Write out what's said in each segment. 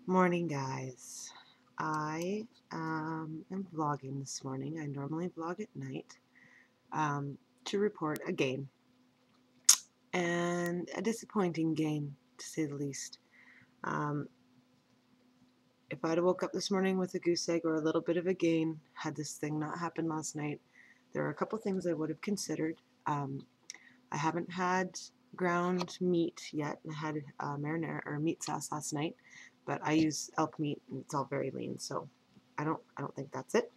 Morning, guys. I am vlogging this morning. I normally vlog at night to report a gain, and a disappointing gain, to say the least. Um, if I'd have woke up this morning with a goose egg or a little bit of a gain, had this thing not happened last night, there are a couple things I would have considered. I haven't had ground meat yet. I had marinara or meat sauce last night, but I use elk meat and it's all very lean, so I don't think that's it.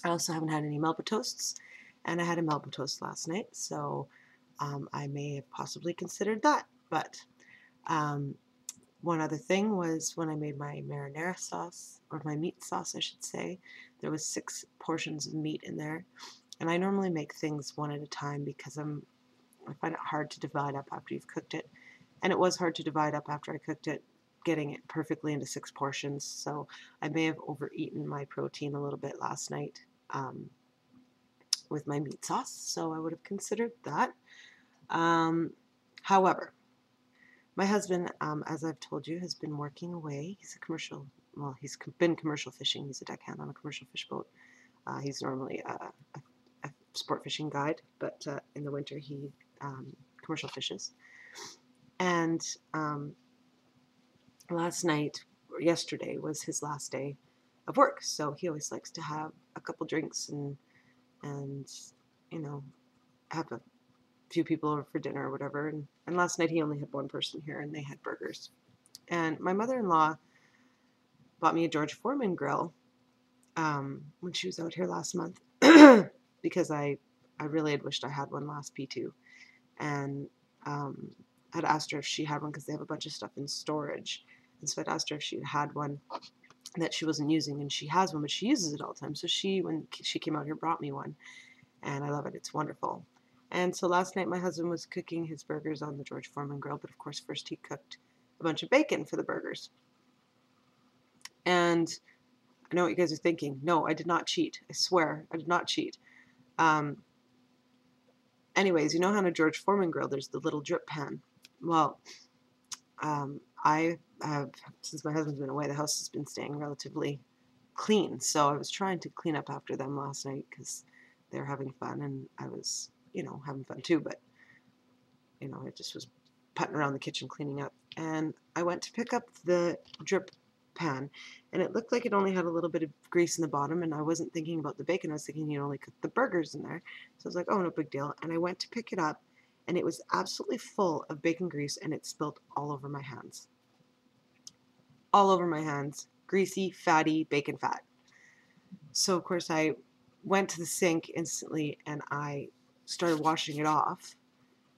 I also haven't had any Melba toasts, and I had a Melba toast last night, so I may have possibly considered that. But um, one other thing was when I made my marinara sauce, or my meat sauce, I should say, there was 6 portions of meat in there, and I normally make things one at a time because I find it hard to divide up after you've cooked it, and it was hard to divide up after I cooked it, getting it perfectly into 6 portions. So I may have overeaten my protein a little bit last night. With my meat sauce, so I would have considered that. Um, However, my husband, as I've told you, has been working away. He's been commercial fishing. He's a deckhand on a commercial fish boat. He's normally a sport fishing guide, but in the winter he commercial fishes. And last night, or yesterday, was his last day of work, so he always likes to have a couple drinks and you know have a few people over for dinner or whatever. And last night he only had one person here and they had burgers. And my mother-in-law bought me a George Foreman grill when she was out here last month because I really had wished I had one last P2. And um, I'd asked her if she had one because they have a bunch of stuff in storage. And so I'd asked her if she had one that she wasn't using, and she has one, but she uses it all the time. So when she came out here, brought me one, and I love it. It's wonderful. And so last night my husband was cooking his burgers on the George Foreman grill, but of course first he cooked a bunch of bacon for the burgers. And I know what you guys are thinking. No, I did not cheat. I swear, I did not cheat. Um, Anyways, you know how on a George Foreman grill there's the little drip pan? Well, I have, since my husband's been away, the house has been staying relatively clean. So I was trying to clean up after them last night because they're having fun and I was, having fun too. But I just was putting around the kitchen cleaning up. And I went to pick up the drip pan, and it looked like it only had a little bit of grease in the bottom, and I wasn't thinking about the bacon. I was thinking you only cooked the burgers in there. So I was like, oh, no big deal. And I went to pick it up, and it was absolutely full of bacon grease, and it spilled all over my hands. All over my hands. Greasy, fatty bacon fat. So, of course, I went to the sink instantly, and I started washing it off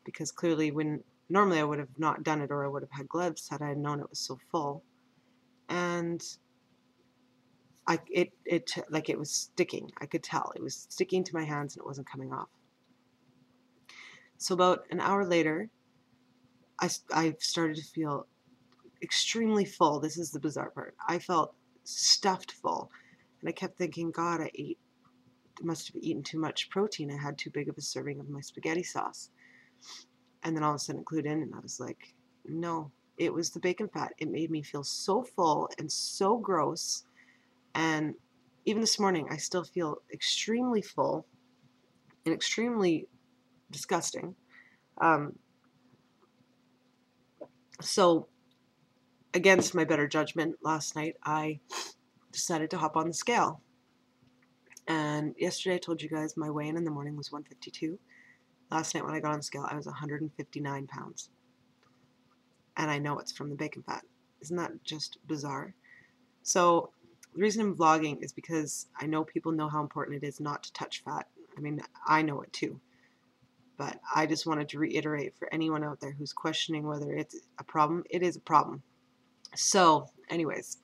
because clearly when normally I would have not done it, or I would have had gloves had I known it was so full. And it was sticking. I could tell it was sticking to my hands and it wasn't coming off. So about an hour later, I started to feel extremely full. This is the bizarre part. I felt stuffed full, and I kept thinking, God, must have eaten too much protein. I had too big of a serving of my spaghetti sauce. And then all of a sudden it clued in, and I was like, no, it was the bacon fat. It made me feel so full and so gross. And even this morning, I still feel extremely full and extremely disgusting. Um, so, against my better judgment, last night I decided to hop on the scale. And yesterday I told you guys my weigh-in in the morning was 152. Last night when I got on the scale, I was 159 pounds. And I know it's from the bacon fat. Isn't that just bizarre? So the reason I'm vlogging is because I know people know how important it is not to touch fat. I mean, I know it too. But I just wanted to reiterate for anyone out there who's questioning whether it's a problem, it is a problem. So, anyways,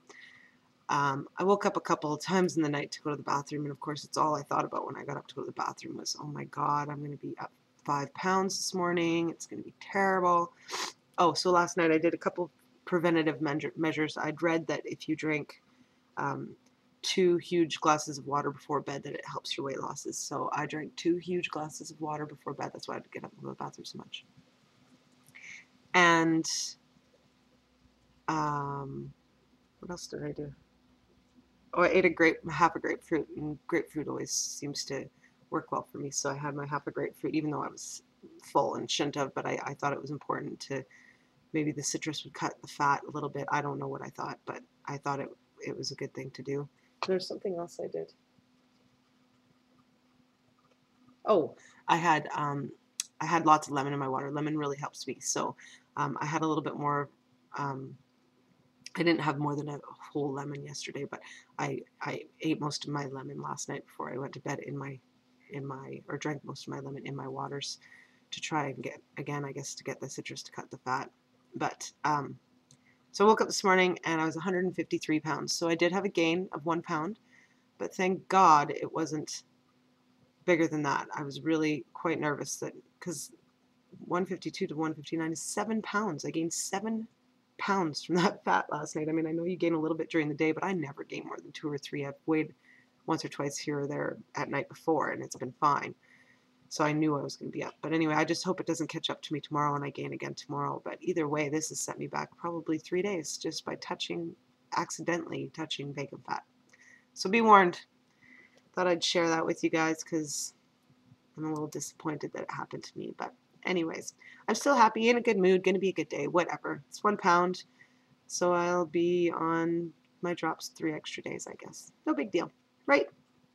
I woke up a couple of times in the night to go to the bathroom, and of course, it's all I thought about when I got up to go to the bathroom was, oh my God, I'm going to be up 5 pounds this morning. It's going to be terrible. Oh, so last night I did a couple preventative measures. I'd read that if you drink 2 huge glasses of water before bed, that it helps your weight losses. So I drank 2 huge glasses of water before bed. That's why I had to get up and go to the bathroom so much. And What else did I do? Oh, I ate half a grapefruit, and grapefruit always seems to work well for me. So I had my half a grapefruit, even though I was full and shouldn't have, but I thought it was important to maybe the citrus would cut the fat a little bit. I don't know what I thought, but I thought it was a good thing to do. There's something else I did. Oh, I had lots of lemon in my water. Lemon really helps me. So I had a little bit more. I didn't have more than a whole lemon yesterday, but I ate most of my lemon last night before I went to bed or drank most of my lemon in my waters to try and get, again, I guess, to get the citrus to cut the fat. But so I woke up this morning and I was 153 pounds. So I did have a gain of 1 pound, but thank God it wasn't bigger than that. I was really quite nervous that because 152 to 159 is 7 pounds. I gained 7 pounds from that fat last night. I mean, I know you gain a little bit during the day, but I never gain more than 2 or 3. I've weighed once or twice here or there at night before, and it's been fine. So I knew I was going to be up. But anyway, I just hope it doesn't catch up to me tomorrow and I gain again tomorrow. But either way, this has set me back probably 3 days just by accidentally touching bacon fat. So be warned. Thought I'd share that with you guys because I'm a little disappointed that it happened to me. But anyways, I'm still happy, in a good mood, going to be a good day, whatever. It's 1 pound, so I'll be on my drops 3 extra days, I guess. No big deal, right?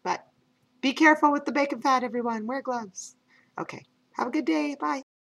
But be careful with the bacon fat, everyone. Wear gloves. Okay, have a good day. Bye.